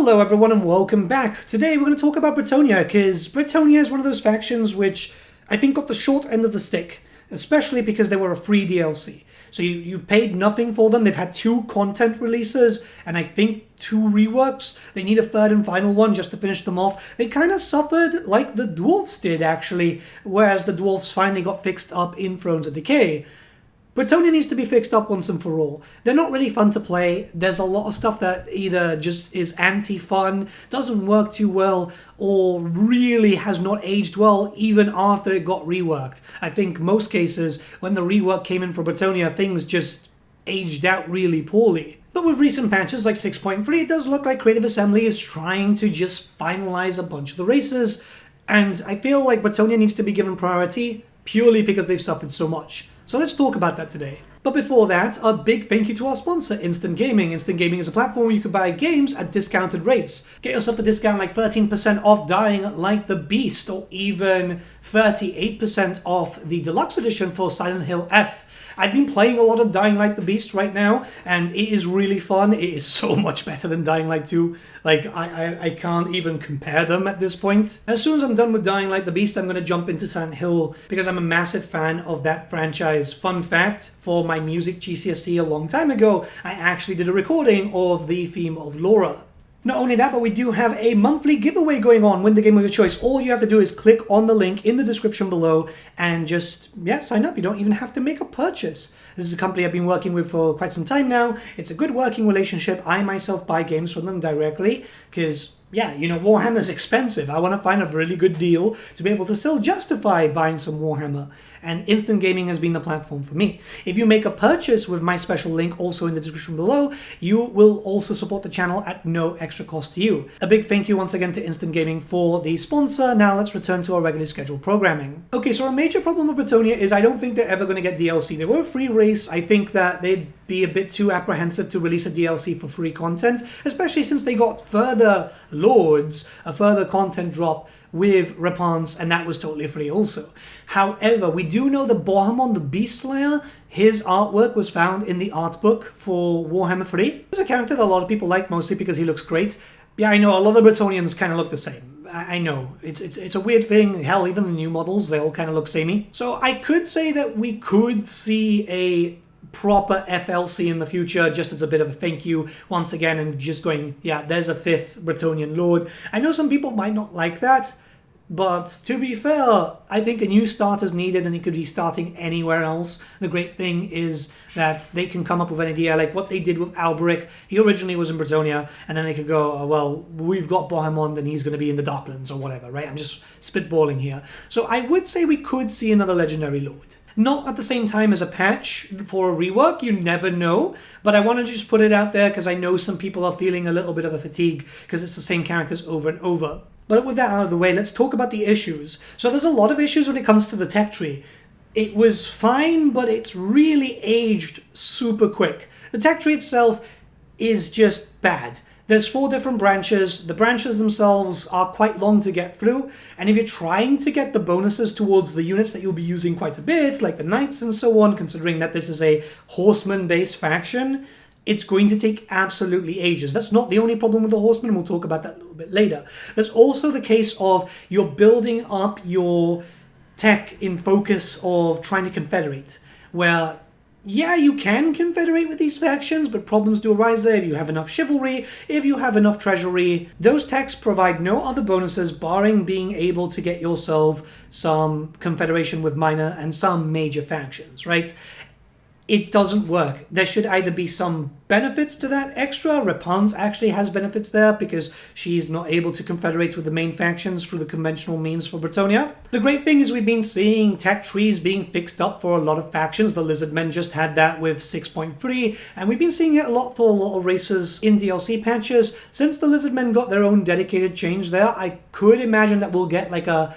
Hello everyone and welcome back. Today we're going to talk about Bretonnia, because Bretonnia is one of those factions which I think got the short end of the stick, especially because they were a free DLC. So you've paid nothing for them. They've had 2 content releases and I think 2 reworks. They need a third and final one just to finish them off. They kind of suffered like the dwarves did actually, whereas the dwarves finally got fixed up in Thrones of Decay. Bretonnia needs to be fixed up once and for all. They're not really fun to play. There's a lot of stuff that either just is anti-fun, doesn't work too well, or really has not aged well even after it got reworked. I think most cases, when the rework came in for Bretonnia, things just aged out really poorly. But with recent patches like 6.3, it does look like Creative Assembly is trying to just finalize a bunch of the races, and I feel like Bretonnia needs to be given priority purely because they've suffered so much. So let's talk about that today. But before that, a big thank you to our sponsor, Instant Gaming. Instant Gaming is a platform where you can buy games at discounted rates. Get yourself a discount like 13% off Dying Like the Beast, or even 38% off the deluxe edition for Silent Hill F. I've been playing a lot of Dying Like the Beast right now, and it is really fun. It is so much better than Dying Like 2. Like, I can't even compare them at this point. As soon as I'm done with Dying Like the Beast, I'm going to jump into Silent Hill, because I'm a massive fan of that franchise. Fun fact, for my music GCSE a long time ago, I actually did a recording of the theme of Laura. Not only that, but we do have a monthly giveaway going on. Win the game of your choice. All you have to do is click on the link in the description below and just, sign up. You don't even have to make a purchase. This is a company I've been working with for quite some time now. It's a good working relationship. I myself buy games from them directly because, Warhammer is expensive. I want to find a really good deal to be able to still justify buying some Warhammer. And Instant Gaming has been the platform for me. If you make a purchase with my special link also in the description below, you will also support the channel at no extra cost to you. A big thank you once again to Instant Gaming for the sponsor. Now let's return to our regularly scheduled programming. Okay, so a major problem with Bretonnia is I don't think they're ever going to get DLC. They were a free race. I think that they'd be a bit too apprehensive to release a DLC for free content, especially since they got further lords, a further content drop with Reponse, and that was totally free also. However, we do know that Bohemond the Beast Slayer, his artwork was found in the art book for Warhammer 3. He's a character that a lot of people like, mostly because he looks great. Yeah, I know, a lot of Bretonians kind of look the same. I know, it's a weird thing. Hell, even the new models, they all kind of look samey. So I could say that we could see a proper FLC in the future, just as a bit of a thank you once again, and just going, there's a 5th Bretonnian Lord. I know some people might not like that, but to be fair, I think a new start is needed, and it could be starting anywhere else. The great thing is that they can come up with an idea like what they did with Alberic. He originally was in Bretonnia, and then they could go, oh, well, we've got Bohemond and he's going to be in the Darklands or whatever, right? I'm just spitballing here. So I would say we could see another Legendary Lord. Not at the same time as a patch for a rework, you never know, but I want to just put it out there because I know some people are feeling a little bit of a fatigue because it's the same characters over and over. But with that out of the way, let's talk about the issues. So there's a lot of issues when it comes to the tech tree. It was fine, but it's really aged super quick. The tech tree itself is just bad. There's 4 different branches. The branches themselves are quite long to get through, and if you're trying to get the bonuses towards the units that you'll be using quite a bit, like the knights and so on, considering that this is a horseman-based faction, it's going to take absolutely ages. That's not the only problem with the horsemen, and we'll talk about that a little bit later. There's also the case of you're building up your tech in focus of trying to confederate, where you can confederate with these factions, but problems do arise there if you have enough chivalry, if you have enough treasury. Those techs provide no other bonuses barring being able to get yourself some confederation with minor and some major factions, right? It doesn't work. There should either be some benefits to that extra. Reponse actually has benefits there because she's not able to confederate with the main factions through the conventional means for Bretonnia. The great thing is we've been seeing tech trees being fixed up for a lot of factions. The Lizardmen just had that with 6.3, and we've been seeing it a lot for a lot of races in DLC patches. Since the Lizardmen got their own dedicated change there, I could imagine that we'll get like a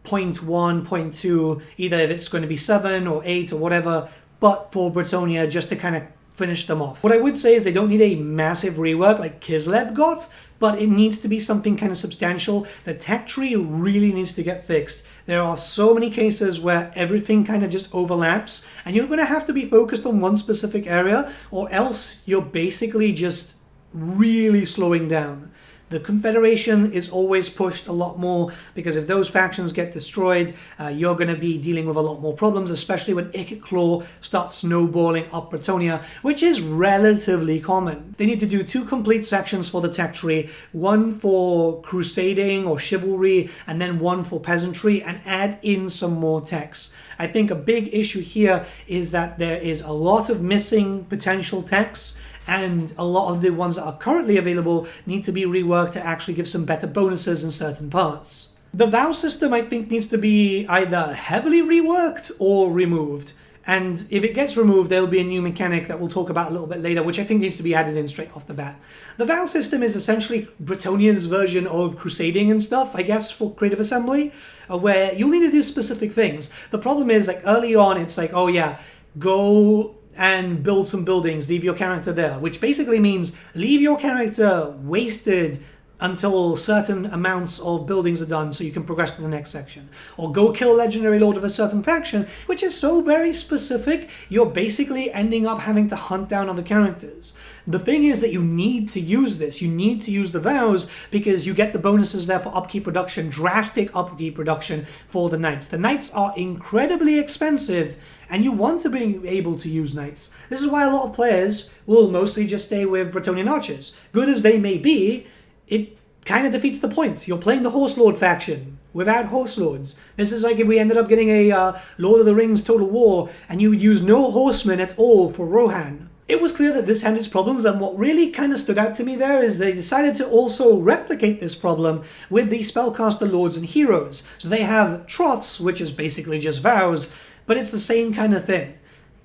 0.1, 0.2, either if it's going to be 7 or 8 or whatever, but for Bretonnia, just to kind of finish them off. What I would say is they don't need a massive rework like Kislev got, but it needs to be something kind of substantial. The tech tree really needs to get fixed. There are so many cases where everything kind of just overlaps, and you're going to have to be focused on one specific area, or else you're basically just really slowing down. The Confederation is always pushed a lot more, because if those factions get destroyed, you're going to be dealing with a lot more problems, especially when Ikit Claw starts snowballing up Bretonnia, which is relatively common. They need to do 2 complete sections for the tech tree, one for crusading or chivalry, and then one for peasantry, and add in some more techs. I think a big issue here is that there is a lot of missing potential techs, and a lot of the ones that are currently available need to be reworked to actually give some better bonuses in certain parts. The vow system, I think, needs to be either heavily reworked or removed. And if it gets removed, there'll be a new mechanic that we'll talk about a little bit later, which I think needs to be added in straight off the bat. The vow system is essentially Bretonnia's version of crusading and stuff, I guess, for creative assembly, where you'll need to do specific things. The problem is, like, early on, it's like, oh yeah, go and build some buildings, leave your character there, which basically means leave your character wasted until certain amounts of buildings are done so you can progress to the next section. Or go kill a legendary lord of a certain faction, which is so very specific, you're basically ending up having to hunt down other characters. The thing is that you need to use this. You need to use the vows because you get the bonuses there for upkeep reduction, drastic upkeep reduction for the knights. The knights are incredibly expensive, and you want to be able to use knights. This is why a lot of players will mostly just stay with Bretonnian archers. Good as they may be, it kind of defeats the point. You're playing the Horse Lord faction without Horse Lords. This is like if we ended up getting a Lord of the Rings Total War and you would use no horsemen at all for Rohan. It was clear that this had its problems, and what really kind of stood out to me there is they decided to also replicate this problem with the Spellcaster Lords and Heroes. So they have Troughs, which is basically just vows, but it's the same kind of thing.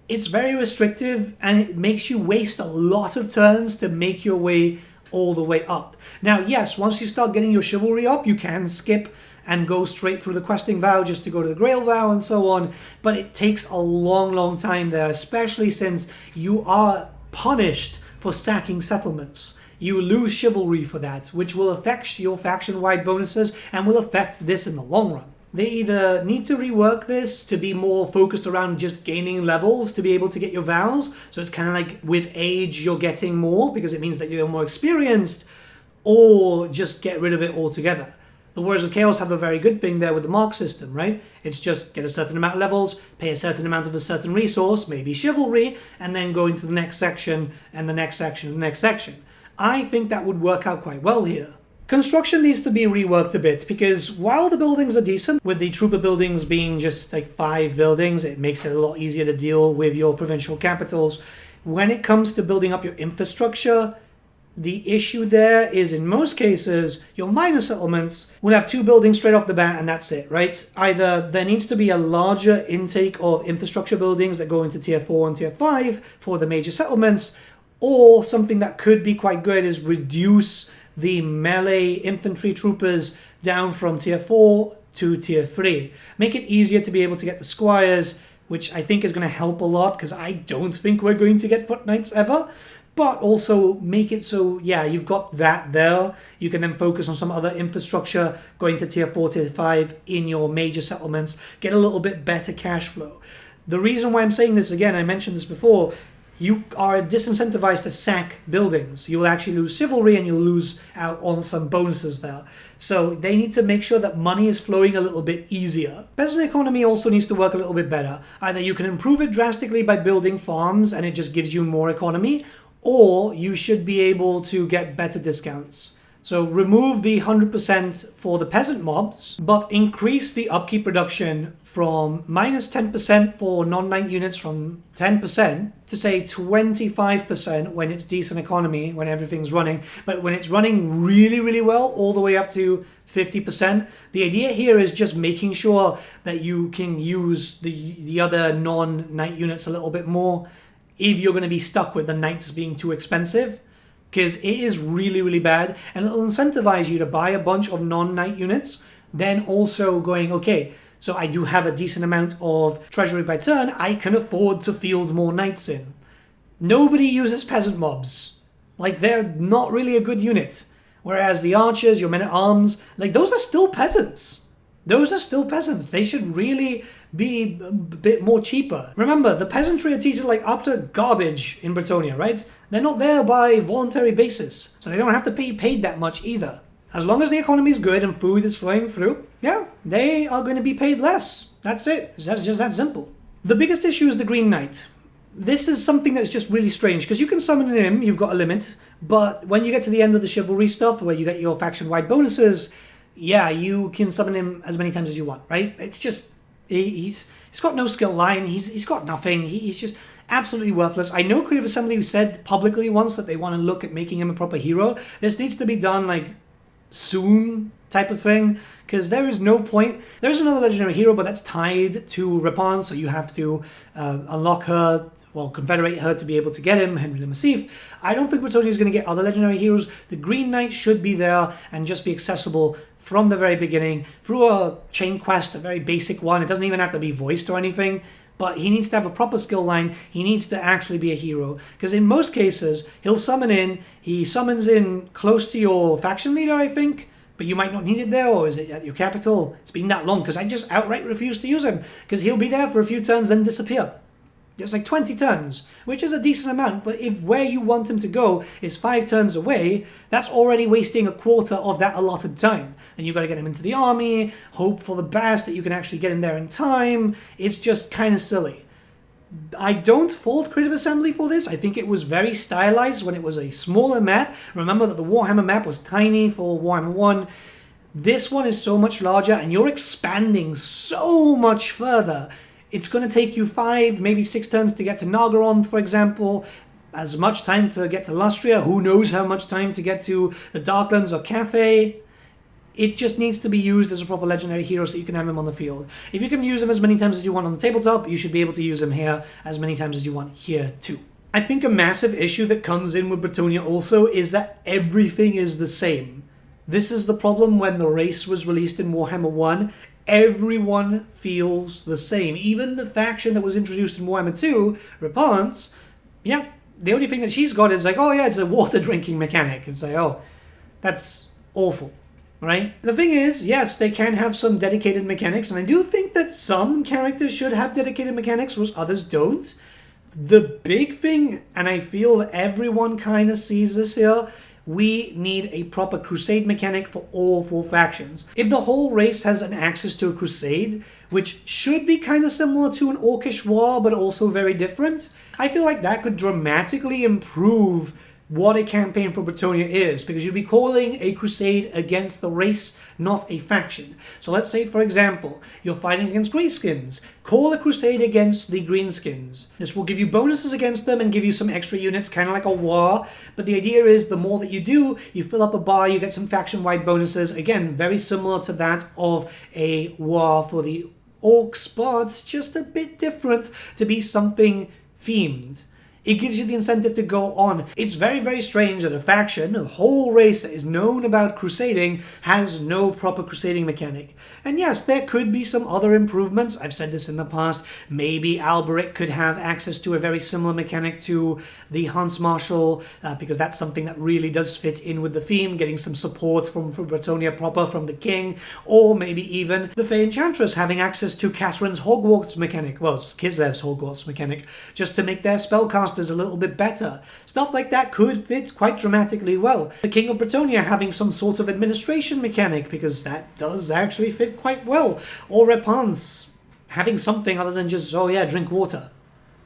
It's very restrictive and it makes you waste a lot of turns to make your way all the way up. Now, yes, once you start getting your chivalry up, you can skip and go straight through the questing vow just to go to the Grail vow and so on, but it takes a long time there, especially since you are punished for sacking settlements. You lose chivalry for that, which will affect your faction-wide bonuses and will affect this in the long run. They either need to rework this to be more focused around just gaining levels to be able to get your vows, so it's kind of like with age you're getting more because it means that you're more experienced, or just get rid of it altogether. The Warriors of Chaos have a very good thing there with the mark system, right? It's just get a certain amount of levels, pay a certain amount of a certain resource, maybe chivalry, and then go into the next section, and the next section, and the next section. I think that would work out quite well here. Construction needs to be reworked a bit, because while the buildings are decent, with the trooper buildings being just like 5 buildings, it makes it a lot easier to deal with your provincial capitals. When it comes to building up your infrastructure, the issue there is, in most cases, your minor settlements will have 2 buildings straight off the bat and that's it, right? Either there needs to be a larger intake of infrastructure buildings that go into tier 4 and tier 5 for the major settlements, or something that could be quite good is reduce the melee infantry troopers down from tier 4 to tier 3. Make it easier to be able to get the squires, which I think is going to help a lot, because I don't think we're going to get foot knights ever. But also make it so, yeah, you've got that there. You can then focus on some other infrastructure going to tier 4, tier 5 in your major settlements. Get a little bit better cash flow. The reason why I'm saying this again, I mentioned this before, you are disincentivized to sack buildings. You will actually lose chivalry and you'll lose out on some bonuses there. So they need to make sure that money is flowing a little bit easier. Peasant economy also needs to work a little bit better. Either you can improve it drastically by building farms and it just gives you more economy, or you should be able to get better discounts. So remove the 100% for the peasant mobs, but increase the upkeep reduction from minus 10% for non-knight units from 10% to say 25% when it's decent economy, when everything's running. But when it's running really well, all the way up to 50%, the idea here is just making sure that you can use the other non-knight units a little bit more if you're going to be stuck with the knights being too expensive. Because it is really bad, and it'll incentivize you to buy a bunch of non-knight units, then also going, okay, so I do have a decent amount of treasury by turn, I can afford to field more knights in. Nobody uses peasant mobs. Like, they're not really a good unit. Whereas the archers, your men-at-arms, like, those are still peasants. Those are still peasants. They should really be a bit more cheaper. Remember, the peasantry are treated like utter garbage in Bretonnia, right? They're not there by voluntary basis, so they don't have to be paid that much either. As long as the economy is good and food is flowing through, yeah, they are going to be paid less. That's it. That's just that simple. The biggest issue is the Green Knight. This is something that's just really strange, because you can summon him, you've got a limit, but when you get to the end of the chivalry stuff, where you get your faction-wide bonuses, yeah, you can summon him as many times as you want, right? It's just, he's got no skill line, he's got nothing, he's just absolutely worthless. I know Creative Assembly said publicly once that they want to look at making him a proper hero. This needs to be done, like, soon type of thing, because there is no point. There is another legendary hero, but that's tied to Ripon, so you have to unlock her, well, confederate her to be able to get him, Henry the Massif. I don't think Bretonnia is going to get other legendary heroes. The Green Knight should be there and just be accessible from the very beginning through a chain quest, a very basic one. It doesn't even have to be voiced or anything, but he needs to have a proper skill line. He needs to actually be a hero, because in most cases, he'll summon in, he summons in close to your faction leader, I think, but you might not need it there, or is it at your capital? It's been that long, because I just outright refuse to use him, because he'll be there for a few turns, then disappear. It's like 20 turns, which is a decent amount, but if where you want him to go is 5 turns away, that's already wasting a quarter of that allotted time. Then you've got to get him into the army, hope for the best that you can actually get in there in time. It's just kind of silly. I don't fault Creative Assembly for this. I think it was very stylized when it was a smaller map. Remember that the Warhammer map was tiny for Warhammer 1. This one is so much larger, and you're expanding so much further. It's going to take you 5, maybe 6 turns to get to Nagaron, for example. As much time to get to Lustria. Who knows how much time to get to the Darklands or Cathay. It just needs to be used as a proper legendary hero so you can have him on the field. If you can use him as many times as you want on the tabletop, you should be able to use him here as many times as you want here too. I think a massive issue that comes in with Bretonnia also is that everything is the same. This is the problem when the race was released in Warhammer 1. Everyone feels the same. Even the faction that was introduced in Warhammer 2, Reponse, yeah, the only thing that she's got is like, oh yeah, it's a water drinking mechanic. It's like, oh, that's awful, right? The thing is, yes, they can have some dedicated mechanics, and I do think that some characters should have dedicated mechanics, whereas others don't. The big thing, and I feel everyone kind of sees this here, we need a proper crusade mechanic for all 4 factions. If the whole race has an access to a crusade, which should be kind of similar to an Orcish war, but also very different, I feel like that could dramatically improve what a campaign for Bretonnia is, because you'd be calling a crusade against the race, not a faction. So let's say, for example, you're fighting against Greyskins. Call a crusade against the Greenskins. This will give you bonuses against them and give you some extra units, kind of like a war. But the idea is the more that you do, you fill up a bar, you get some faction-wide bonuses. Again, very similar to that of a war for the Orcs, but just a bit different to be something themed. It gives you the incentive to go on. It's very, very strange that a faction, a whole race that is known about crusading, has no proper crusading mechanic. And yes, there could be some other improvements. I've said this in the past. Maybe Alberic could have access to a very similar mechanic to the Hans Marshal, because that's something that really does fit in with the theme, getting some support from Bretonnia proper, from the king, or maybe even the Fey Enchantress having access to Catherine's Hogwarts mechanic, well, Kislev's Hogwarts mechanic, just to make their spellcasters a little bit better. Stuff like that could fit quite dramatically well. The King of Bretonnia having some sort of administration mechanic, because that does actually fit quite well. Or Reponse having something other than just, oh yeah, drink water.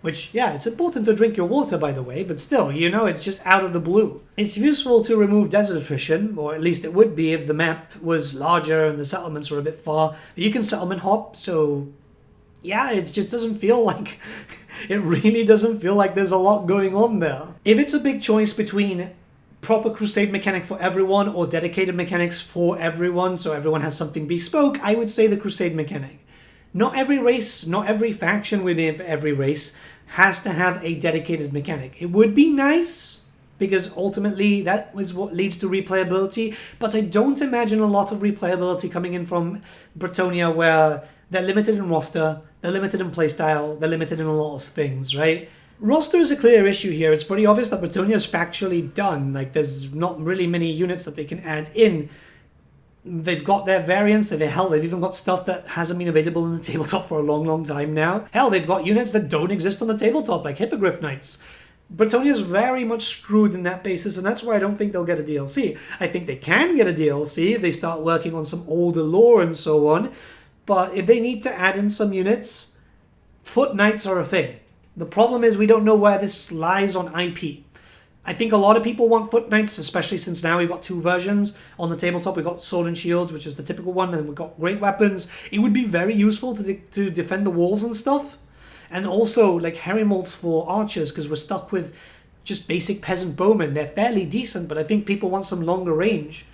Which, yeah, it's important to drink your water, by the way, but still, you know, it's just out of the blue. It's useful to remove desert attrition, or at least it would be if the map was larger and the settlements were a bit far. But you can settlement hop, so yeah, it just doesn't feel like... It really doesn't feel like there's a lot going on there. If it's a big choice between proper crusade mechanic for everyone or dedicated mechanics for everyone, so everyone has something bespoke, I would say the crusade mechanic. Not every race, not every faction within every race has to have a dedicated mechanic. It would be nice, because ultimately that is what leads to replayability, but I don't imagine a lot of replayability coming in from Bretonnia where they're limited in roster, they're limited in playstyle, they're limited in a lot of things, right? Roster is a clear issue here. It's pretty obvious that Bretonnia is factually done. Like, there's not really many units that they can add in. They've got their variants. Hell, they've even got stuff that hasn't been available in the tabletop for a long, long time now. Hell, they've got units that don't exist on the tabletop, like Hippogriff Knights. Bretonnia's very much screwed in that basis, and that's why I don't think they'll get a DLC. I think they can get a DLC if they start working on some older lore and so on, but if they need to add in some units, Foot Knights are a thing. The problem is we don't know where this lies on IP. I think a lot of people want Foot Knights, especially since now we've got 2 versions on the tabletop. We've got Sword and Shield, which is the typical one, and we've got Great Weapons. It would be very useful to defend the walls and stuff. And also, like, Harry Molts for archers, because we're stuck with just basic peasant bowmen. They're fairly decent, but I think people want some longer range.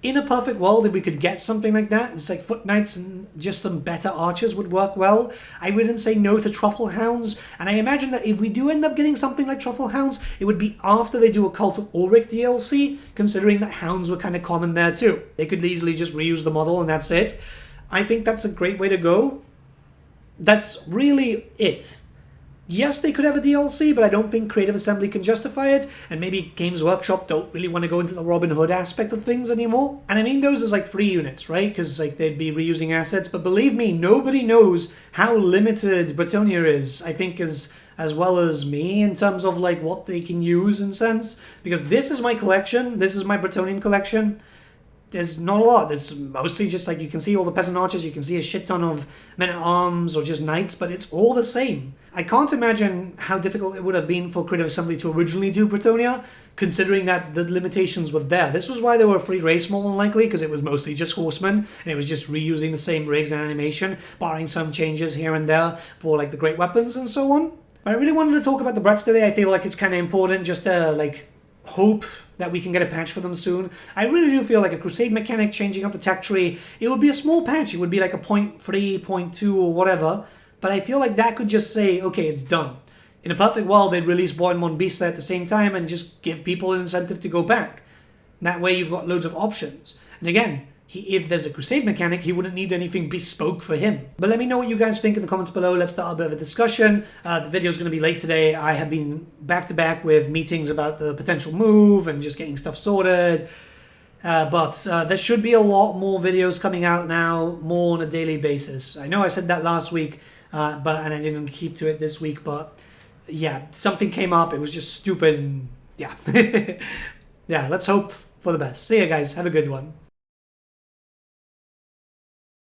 In a perfect world, if we could get something like that, it's like Foot Knights and just some better archers would work well. I wouldn't say no to Truffle Hounds, and I imagine that if we do end up getting something like Truffle Hounds, it would be after they do a Cult of Ulrich DLC, considering that Hounds were kind of common there too. They could easily just reuse the model and that's it. I think that's a great way to go. That's really it. Yes, they could have a DLC, but I don't think Creative Assembly can justify it, and maybe Games Workshop don't really want to go into the Robin Hood aspect of things anymore. And I mean those as like free units, right? Because like they'd be reusing assets, but believe me, nobody knows how limited Bretonnia is, I think as well as me, in terms of like what they can use in sense. Because this is my collection, this is my Bretonnian collection. There's not a lot. There's mostly just like you can see all the peasant archers, you can see a shit ton of men-at-arms or just knights, but it's all the same. I can't imagine how difficult it would have been for Creative Assembly to originally do Bretonnia, considering that the limitations were there. This was why they were a free race more than likely, because it was mostly just horsemen, and it was just reusing the same rigs and animation, barring some changes here and there for like the great weapons and so on. But I really wanted to talk about the Bretts today. I feel like it's kind of important just to like hope that we can get a patch for them soon. I really do feel like a Crusade mechanic changing up the tech tree, it would be a small patch. It would be like a 0.3, 0.2 or whatever. But I feel like that could just say, okay, it's done. In a perfect world, they'd release Boimon Beastler at the same time and just give people an incentive to go back. That way you've got loads of options. And again, if there's a Crusade mechanic, he wouldn't need anything bespoke for him. But let me know what you guys think in the comments below. Let's start a bit of a discussion. The video's going to be late today. I have been back-to-back with meetings about the potential move and just getting stuff sorted. But there should be a lot more videos coming out now, more on a daily basis. I know I said that last week, and I didn't keep to it this week, but yeah, something came up. It was just stupid, and yeah. Yeah, let's hope for the best. See ya, guys. Have a good one.